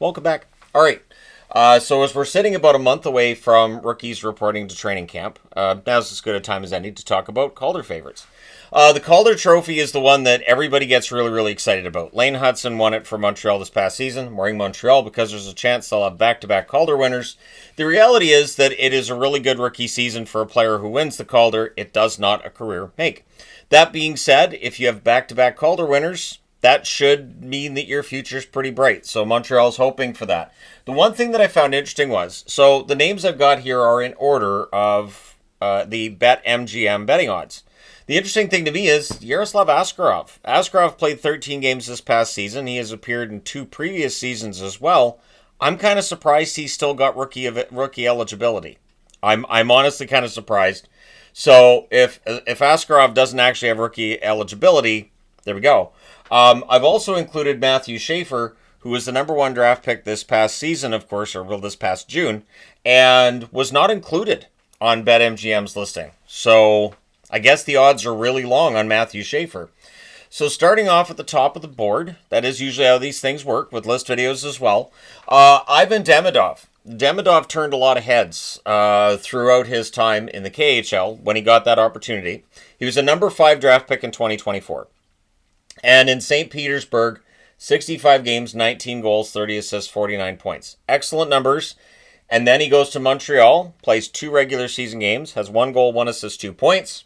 Welcome back. All right. So as we're sitting about a month away from rookies reporting to training camp, now's as good a time as any to talk about Calder favorites. The Calder Trophy is the one that everybody gets really, really excited about. Lane Hudson won it for Montreal this past season. I'm wearing Montreal because there's a chance they'll have back-to-back Calder winners. The reality is that it is a really good rookie season for a player who wins the Calder. It does not a career make. That being said, if you have back-to-back Calder winners, that should mean that your future's pretty bright. So Montreal's hoping for that. The one thing that I found interesting was, so the names I've got here are in order of the BetMGM betting odds. The interesting thing to me is Yaroslav Askarov. Askarov played 13 games this past season. He has appeared in 2 previous seasons as well. I'm kind of surprised he's still got rookie eligibility. I'm honestly kind of surprised. So if Askarov doesn't actually have rookie eligibility, there we go. I've also included Matthew Schaefer, who was the number 1 draft pick this past season, of course, or this past June, and was not included on BetMGM's listing. So I guess the odds are really long on Matthew Schaefer. So starting off at the top of the board, that is usually how these things work with list videos as well. Ivan Demidov. Demidov turned a lot of heads throughout his time in the KHL when he got that opportunity. He was a number 5 draft pick in 2024. And in St. Petersburg, 65 games, 19 goals, 30 assists, 49 points. Excellent numbers. And then he goes to Montreal, plays 2 regular season games, has 1 goal, 1 assist, 2 points.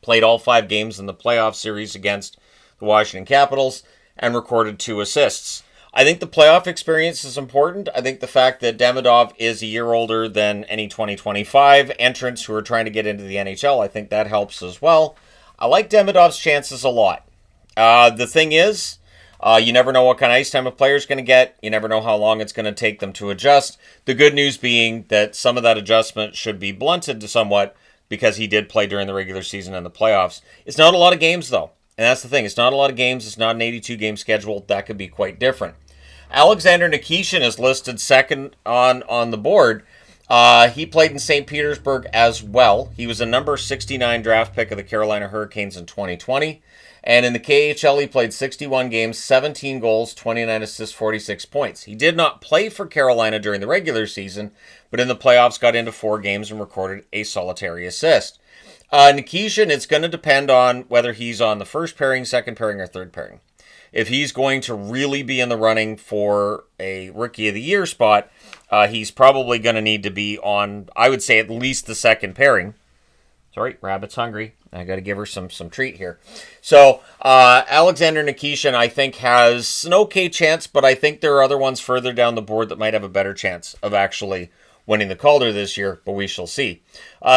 Played all 5 games in the playoff series against the Washington Capitals and recorded 2 assists. I think the playoff experience is important. I think the fact that Demidov is a year older than any 2025 entrants who are trying to get into the NHL, I think that helps as well. I like Demidov's chances a lot. The thing is, you never know what kind of ice time a player's going to get. You never know how long it's going to take them to adjust. The good news being that some of that adjustment should be blunted to somewhat because he did play during the regular season and the playoffs. It's not a lot of games, though. And that's the thing. It's not a lot of games. It's not an 82-game schedule. That could be quite different. Alexander Nikishin is listed second on the board. He played in St. Petersburg as well. He was a number 69 draft pick of the Carolina Hurricanes in 2020. And in the KHL, he played 61 games, 17 goals, 29 assists, 46 points. He did not play for Carolina during the regular season, but in the playoffs got into 4 games and recorded a solitary assist. Nikishin, it's going to depend on whether he's on the first pairing, second pairing, or third pairing. If he's going to really be in the running for a Rookie of the Year spot, he's probably going to need to be on, I would say, at least the second pairing. Sorry, Rabbit's hungry. I got to give her some treat here. So, Alexander Nikishin, I think, has an okay chance, but I think there are other ones further down the board that might have a better chance of actually winning the Calder this year, but we shall see.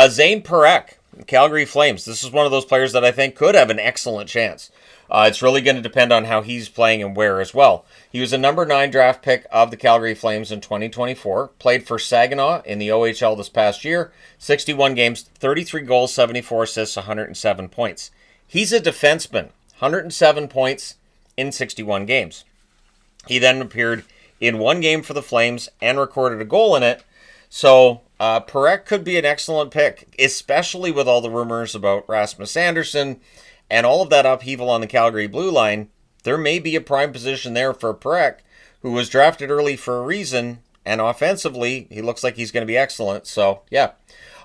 Zane Parekh, Calgary Flames. This is one of those players that I think could have an excellent chance. It's really going to depend on how he's playing and where as well. He was a number 9 draft pick of the Calgary Flames in 2024. Played for Saginaw in the OHL this past year. 61 games, 33 goals, 74 assists, 107 points. He's a defenseman. 107 points in 61 games. He then appeared in 1 game for the Flames and recorded a goal in it. So Parekh could be an excellent pick, especially with all the rumors about Rasmus Andersson and all of that upheaval on the Calgary blue line. There may be a prime position there for Parekh, who was drafted early for a reason, and offensively, he looks like he's going to be excellent. So, yeah.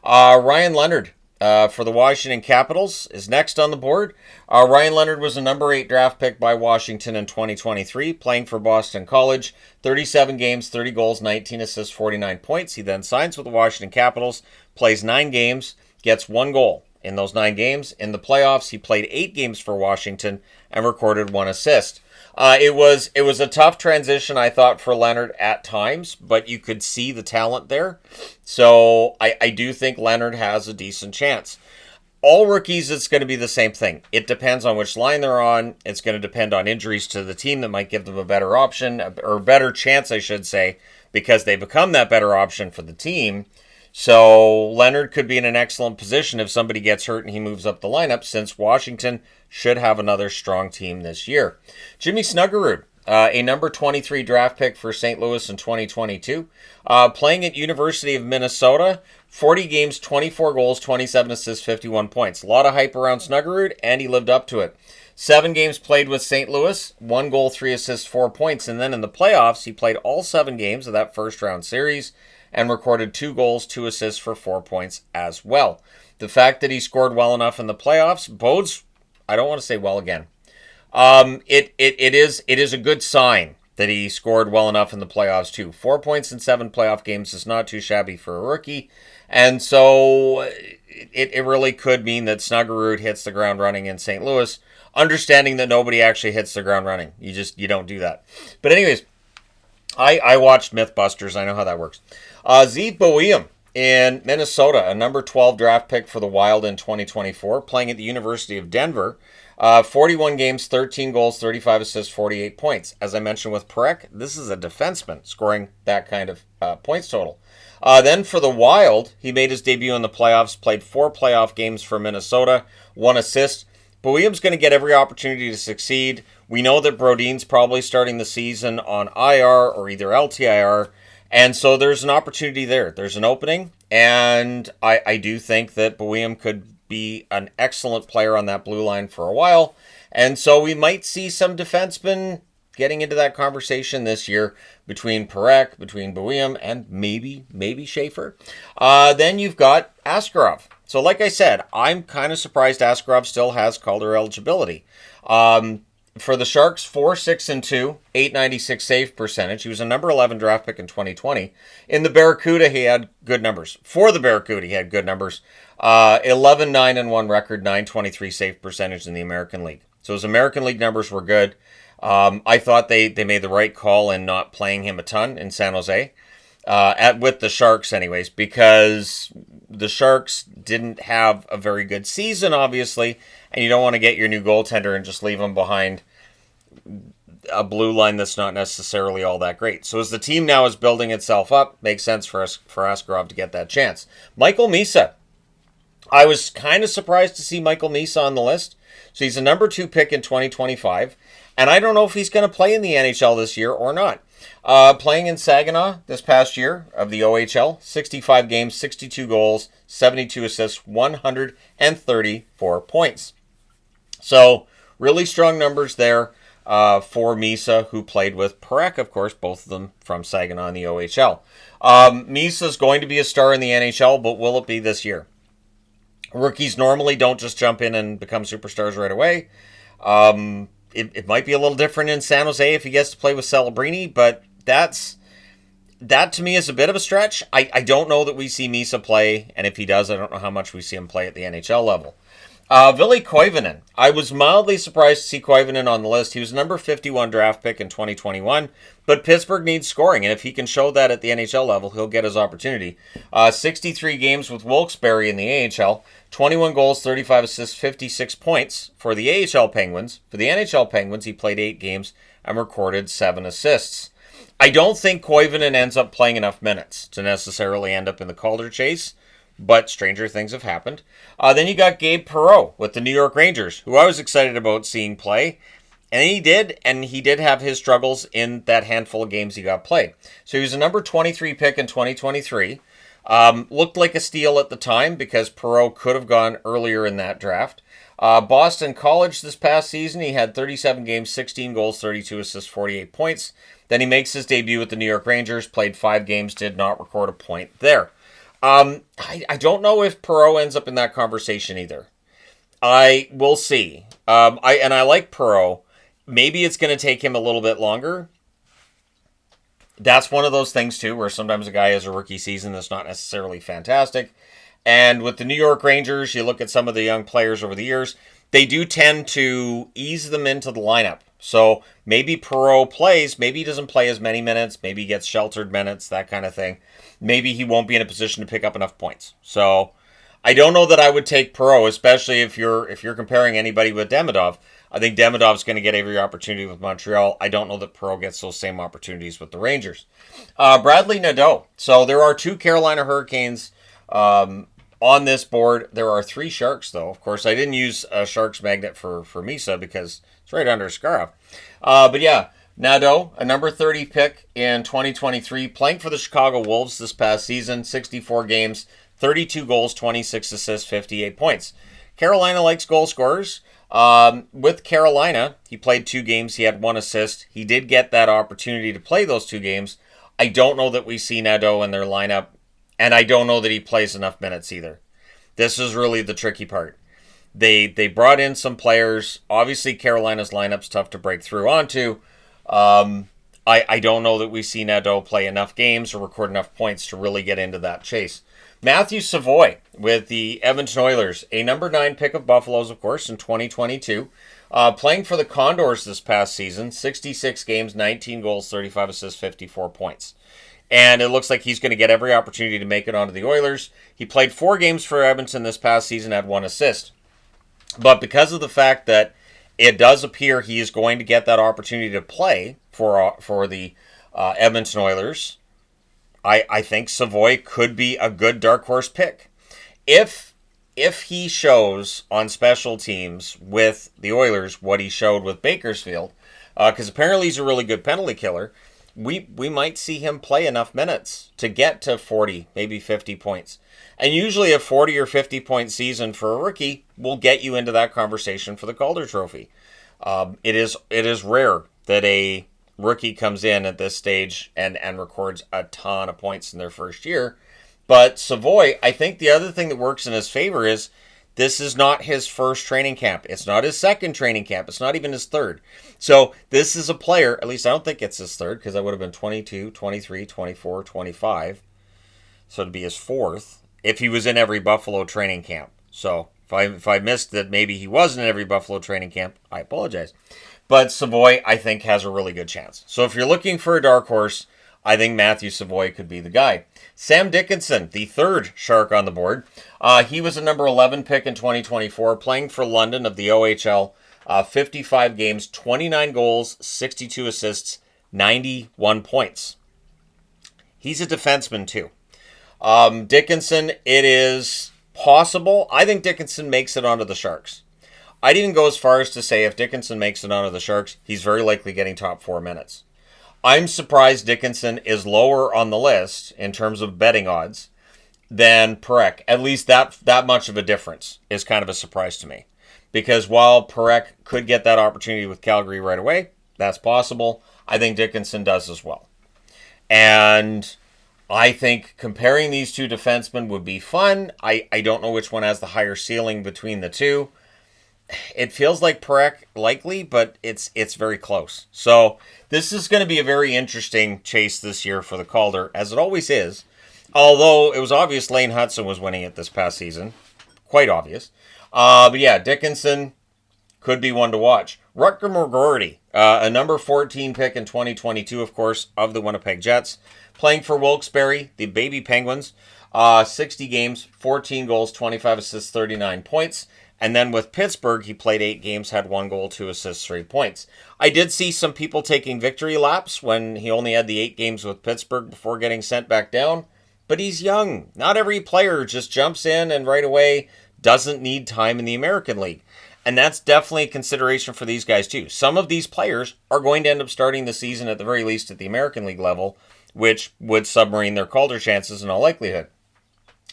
Ryan Leonard for the Washington Capitals is next on the board. Ryan Leonard was a number 8 draft pick by Washington in 2023, playing for Boston College. 37 games, 30 goals, 19 assists, 49 points. He then signs with the Washington Capitals, plays 9 games, gets 1 goal. In those 9 games. In the playoffs, he played 8 games for Washington and recorded 1 assist. It was a tough transition, I thought, for Leonard at times, but you could see the talent there. So I do think Leonard has a decent chance. All rookies, it's going to be the same thing. It depends on which line they're on. It's going to depend on injuries to the team that might give them a better option, or better chance, I should say, because they become that better option for the team. So Leonard could be in an excellent position if somebody gets hurt and he moves up the lineup, since Washington should have another strong team this year. Jimmy Snuggerud, a number 23 draft pick for St. Louis in 2022. Playing at University of Minnesota, 40 games, 24 goals, 27 assists, 51 points. A lot of hype around Snuggerud, and he lived up to it. 7 games played with St. Louis, 1 goal, 3 assists, 4 points. And then in the playoffs, he played all 7 games of that first round series and recorded 2 goals, 2 assists for 4 points as well. The fact that he scored well enough in the playoffs bodes, I don't want to say well again. It is a good sign that he scored well enough in the playoffs too. 4 points in 7 playoff games is not too shabby for a rookie. And so it really could mean that Snuggerud hits the ground running in St. Louis, understanding that nobody actually hits the ground running. You don't do that. But anyways, I watched Mythbusters. I know how that works. Zeev Boehm in Minnesota, a number 12 draft pick for the Wild in 2024, playing at the University of Denver. 41 games, 13 goals, 35 assists, 48 points. As I mentioned with Parekh, this is a defenseman scoring that kind of points total. Then for the Wild, he made his debut in the playoffs, played 4 playoff games for Minnesota, 1 assist. Boehm's going to get every opportunity to succeed. We know that Brodin's probably starting the season on IR or either LTIR, and so there's an opportunity there. There's an opening, and I do think that Boehm could be an excellent player on that blue line for a while, and so we might see some defensemen getting into that conversation this year between Parekh, between Boehm, and maybe Schaefer. Then you've got Askarov. So like I said, I'm kind of surprised Askarov still has Calder eligibility. For the Sharks, 4-6-2, 896 save percentage. He was a number 11 draft pick in 2020. In the Barracuda, he had good numbers. For the Barracuda, he had good numbers. 11-9-1 record, 923 save percentage in the American League. So his American League numbers were good. I thought they made the right call in not playing him a ton in San Jose. With the Sharks anyways, because the Sharks didn't have a very good season, obviously, and you don't want to get your new goaltender and just leave him behind a blue line that's not necessarily all that great. So as the team now is building itself up, makes sense for Askarov to get that chance. Michael Misa. I was kind of surprised to see Michael Misa on the list. So he's a number 2 pick in 2025, and I don't know if he's going to play in the NHL this year or not. Playing in Saginaw this past year of the OHL, 65 games, 62 goals, 72 assists, 134 points. So really strong numbers there for Misa, who played with Parekh, of course, both of them from Saginaw in the OHL. Misa's going to be a star in the NHL, but will it be this year? Rookies normally don't just jump in and become superstars right away. It might be a little different in San Jose if he gets to play with Celebrini, but that to me is a bit of a stretch. I don't know that we see Misa play, and if he does, I don't know how much we see him play at the NHL level. Ville Koivunen. I was mildly surprised to see Koivunen on the list. He was number 51 draft pick in 2021, but Pittsburgh needs scoring, and if he can show that at the NHL level, he'll get his opportunity. 63 games with Wilkes-Barre in the AHL, 21 goals, 35 assists, 56 points for the AHL Penguins. For the NHL Penguins, he played 8 games and recorded 7 assists. I don't think Koivunen ends up playing enough minutes to necessarily end up in the Calder chase, but stranger things have happened. Then you got Gabe Perreault with the New York Rangers, who I was excited about seeing play. And he did have his struggles in that handful of games he got played. So he was a number 23 pick in 2023. Looked like a steal at the time because Perreault could have gone earlier in that draft. Boston College this past season, he had 37 games, 16 goals, 32 assists, 48 points. Then he makes his debut with the New York Rangers, played 5 games, did not record a point there. I don't know if Perreault ends up in that conversation either. I will see. I like Perreault. Maybe it's going to take him a little bit longer. That's one of those things too, where sometimes a guy has a rookie season that's not necessarily fantastic. And with the New York Rangers, you look at some of the young players over the years, they do tend to ease them into the lineup. So maybe Perreault plays, maybe he doesn't play as many minutes, maybe he gets sheltered minutes, that kind of thing. Maybe he won't be in a position to pick up enough points. So I don't know that I would take Perreault, especially if you're comparing anybody with Demidov. I think Demidov's going to get every opportunity with Montreal. I don't know that Perreault gets those same opportunities with the Rangers. Bradley Nadeau. So there are 2 Carolina Hurricanes on this board. There are 3 Sharks, though. Of course, I didn't use a Sharks magnet for Misa because it's right under Scarf. But yeah, Nadeau, a number 30 pick in 2023, playing for the Chicago Wolves this past season, 64 games, 32 goals, 26 assists, 58 points. Carolina likes goal scorers. With Carolina, he played 2 games. He had 1 assist. He did get that opportunity to play those 2 games. I don't know that we see Nadeau in their lineup, and I don't know that he plays enough minutes either. This is really the tricky part. They brought in some players. Obviously, Carolina's lineup's tough to break through onto. I don't know that we see Nadeau play enough games or record enough points to really get into that chase. Matthew Savoy with the Edmonton Oilers, a number 9 pick of Buffalo's, of course, in 2022. Playing for the Condors this past season, 66 games, 19 goals, 35 assists, 54 points. And it looks like he's going to get every opportunity to make it onto the Oilers. He played 4 games for Edmonton this past season, had 1 assist. But because of the fact that it does appear he is going to get that opportunity to play for the Edmonton Oilers, I think Savoy could be a good dark horse pick. If he shows on special teams with the Oilers what he showed with Bakersfield, because apparently he's a really good penalty killer, we might see him play enough minutes to get to 40, maybe 50 points. And usually a 40 or 50 point season for a rookie will get you into that conversation for the Calder Trophy. It is rare that a rookie comes in at this stage and records a ton of points in their first year. But Savoy, I think the other thing that works in his favor is this is not his first training camp. It's not his second training camp. It's not even his third. So this is a player, at least I don't think it's his third, because that would have been 22, 23, 24, 25. So it'd be his fourth if he was in every Buffalo training camp. So if I missed that maybe he wasn't in every Buffalo training camp, I apologize. But Savoy, I think, has a really good chance. So if you're looking for a dark horse, I think Matthew Savoy could be the guy. Sam Dickinson, the third Shark on the board. He was a number 11 pick in 2024, playing for London of the OHL. 55 games, 29 goals, 62 assists, 91 points. He's a defenseman too. Dickinson, it is possible. I think Dickinson makes it onto the Sharks. I'd even go as far as to say if Dickinson makes it onto the Sharks, he's very likely getting top 4 minutes. I'm surprised Dickinson is lower on the list in terms of betting odds than Parekh. At least that much of a difference is kind of a surprise to me. Because while Parekh could get that opportunity with Calgary right away, that's possible. I think Dickinson does as well. And I think comparing these two defensemen would be fun. I don't know which one has the higher ceiling between the two. It feels like Parekh likely, but it's very close. So this is going to be a very interesting chase this year for the Calder, as it always is. Although it was obvious Lane Hudson was winning it this past season. Quite obvious. But yeah, Dickinson could be one to watch. Rutger McGroarty, a number 14 pick in 2022, of course, of the Winnipeg Jets. Playing for Wilkes-Barre, the Baby Penguins. 60 games, 14 goals, 25 assists, 39 points. And then with Pittsburgh, he played 8 games, had 1 goal, 2 assists, 3 points. I did see some people taking victory laps when he only had the 8 games with Pittsburgh before getting sent back down. But he's young. Not every player just jumps in and right away doesn't need time in the American League. And that's definitely a consideration for these guys too. Some of these players are going to end up starting the season at the very least at the American League level, which would submarine their Calder chances in all likelihood.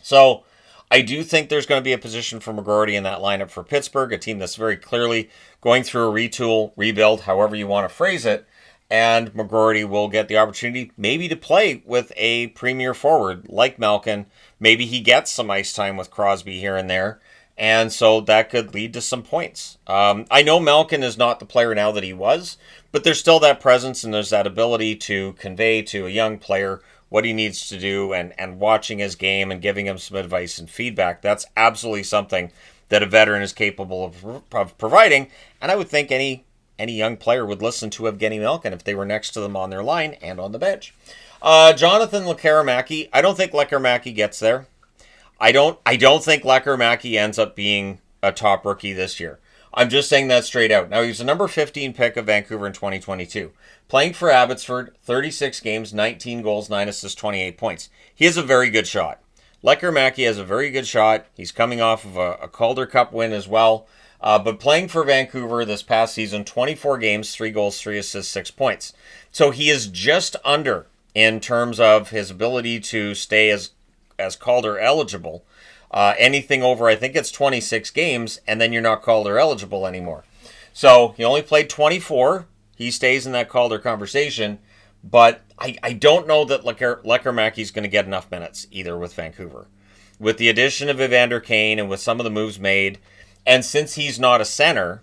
So I do think there's going to be a position for McGroarty in that lineup for Pittsburgh, a team that's very clearly going through a retool, rebuild, however you want to phrase it. And McGroarty will get the opportunity maybe to play with a premier forward like Malkin. Maybe he gets some ice time with Crosby here and there. And so that could lead to some points. I know Malkin is not the player now that he was, but there's still that presence and there's that ability to convey to a young player what he needs to do and watching his game and giving him some advice and feedback. That's absolutely something that a veteran is capable of providing. And I would think any young player would listen to Evgeny Malkin if they were next to them on their line and on the bench. Jonathan Lekkerimäki, I don't think Lekkerimäki gets there. I don't think Lekkerimäki ends up being a top rookie this year. I'm just saying that straight out. Now, he was a number 15 pick of Vancouver in 2022. Playing for Abbotsford, 36 games, 19 goals, 9 assists, 28 points. He has a very good shot. Lekkerimäki has a very good shot. He's coming off of a Calder Cup win as well. But playing for Vancouver this past season, 24 games, 3 goals, 3 assists, 6 points. So he is just under in terms of his ability to stay as Calder eligible. Anything over, I think it's 26 games, and then you're not Calder eligible anymore. So he only played 24. He stays in that Calder conversation, but I don't know that Lekkerimäki's going to get enough minutes either with Vancouver. With the addition of Evander Kane and with some of the moves made, and since he's not a center,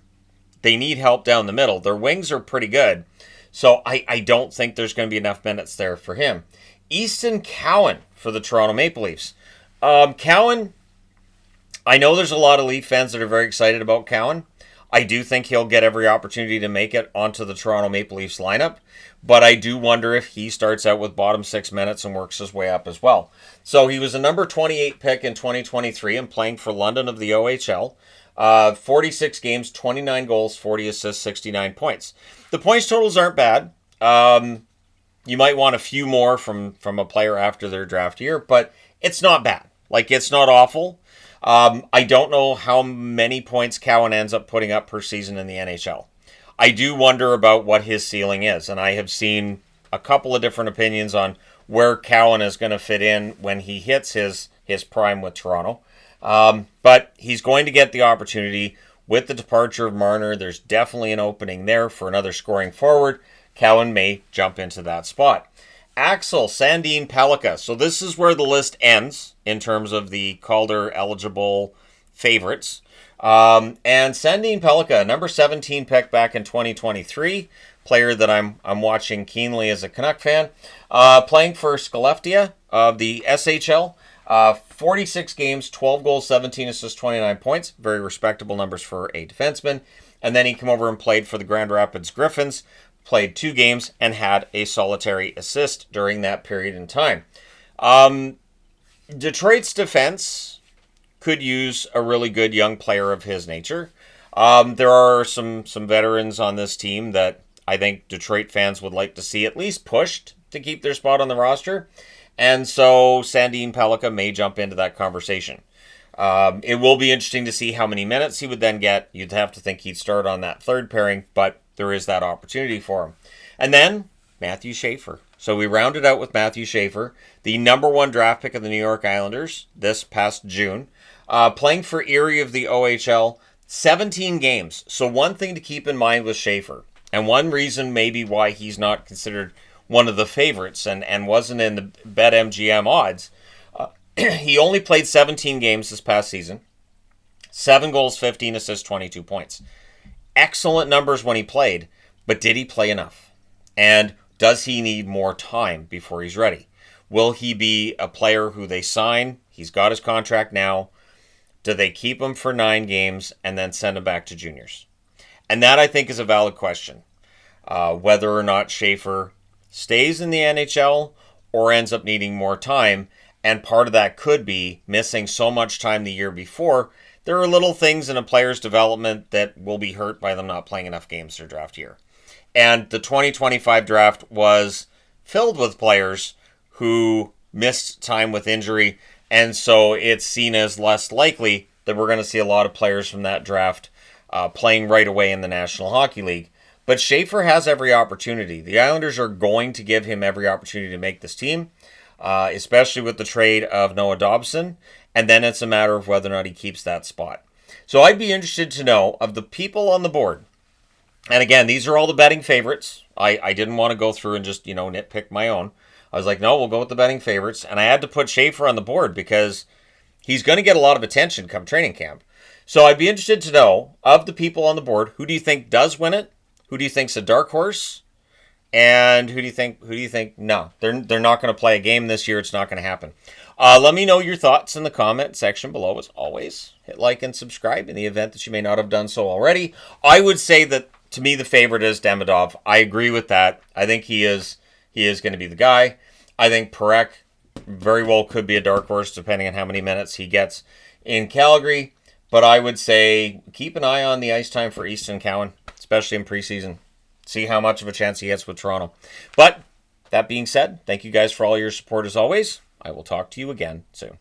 they need help down the middle. Their wings are pretty good, so I don't think there's going to be enough minutes there for him. Easton Cowan for the Toronto Maple Leafs. Cowan, I know there's a lot of Leaf fans that are very excited about Cowan. I do think he'll get every opportunity to make it onto the Toronto Maple Leafs lineup, but I do wonder if he starts out with bottom 6 minutes and works his way up as well. So he was a number 28 pick in 2023 and playing for London of the OHL. 46 games, 29 goals, 40 assists, 69 points. The points totals aren't bad. You might want a few more from a player after their draft year, but it's not bad. Like, it's not awful. I don't know how many points Cowan ends up putting up per season in the NHL. I do wonder about what his ceiling is, and I have seen a couple of different opinions on where Cowan is going to fit in when he hits his prime with Toronto. But he's going to get the opportunity. With the departure of Marner, there's definitely an opening there for another scoring forward. Cowan may jump into that spot. Axel Sandin Pellikka. So this is where the list ends in terms of the Calder eligible favorites. And Sandin Pellikka, number 17 pick back in 2023, player that I'm watching keenly as a Canuck fan, playing for Skellefteå of the SHL. 46 games, 12 goals, 17 assists, 29 points. Very respectable numbers for a defenseman. And then he came over and played for the Grand Rapids Griffins, played 2 games, and had a solitary assist during that period in time. Detroit's defense could use a really good young player of his nature. There are some veterans on this team that I think Detroit fans would like to see at least pushed to keep their spot on the roster. And so Sandin Pellikka may jump into that conversation. It will be interesting to see how many minutes he would then get. You'd have to think he'd start on that third pairing, but there is that opportunity for him. And then Matthew Schaefer. So we rounded out with Matthew Schaefer, the number 1 draft pick of the New York Islanders this past June, playing for Erie of the OHL, 17 games. So one thing to keep in mind with Schaefer, and one reason maybe why he's not considered one of the favorites and wasn't in the BetMGM odds, he only played 17 games this past season, 7 goals, 15 assists, 22 points. Excellent numbers when he played, but did he play enough? And does he need more time before he's ready? Will he be a player who they sign? He's got his contract now. Do they keep him for 9 games and then send him back to juniors? And that, I think, is a valid question. Whether or not Schaefer stays in the NHL or ends up needing more time. And part of that could be missing so much time the year before. There are little things in a player's development that will be hurt by them not playing enough games their draft year. And the 2025 draft was filled with players who missed time with injury, and so it's seen as less likely that we're going to see a lot of players from that draft playing right away in the National Hockey League. But Schaefer has every opportunity. The Islanders are going to give him every opportunity to make this team, especially with the trade of Noah Dobson, and then it's a matter of whether or not he keeps that spot. So I'd be interested to know, of the people on the board, and again, these are all the betting favorites. I didn't want to go through and just, nitpick my own. I was like, no, we'll go with the betting favorites. And I had to put Schaefer on the board because he's going to get a lot of attention come training camp. So I'd be interested to know, of the people on the board, who do you think does win it? Who do you think's a dark horse? And who do you think, no, they're not going to play a game this year. It's not going to happen. Let me know your thoughts in the comment section below. As always, hit like and subscribe in the event that you may not have done so already. I would say that, to me, the favorite is Demidov. I agree with that. I think he is going to be the guy. I think Parekh very well could be a dark horse depending on how many minutes he gets in Calgary. But I would say keep an eye on the ice time for Easton Cowan, especially in preseason. See how much of a chance he gets with Toronto. But that being said, thank you guys for all your support as always. I will talk to you again soon.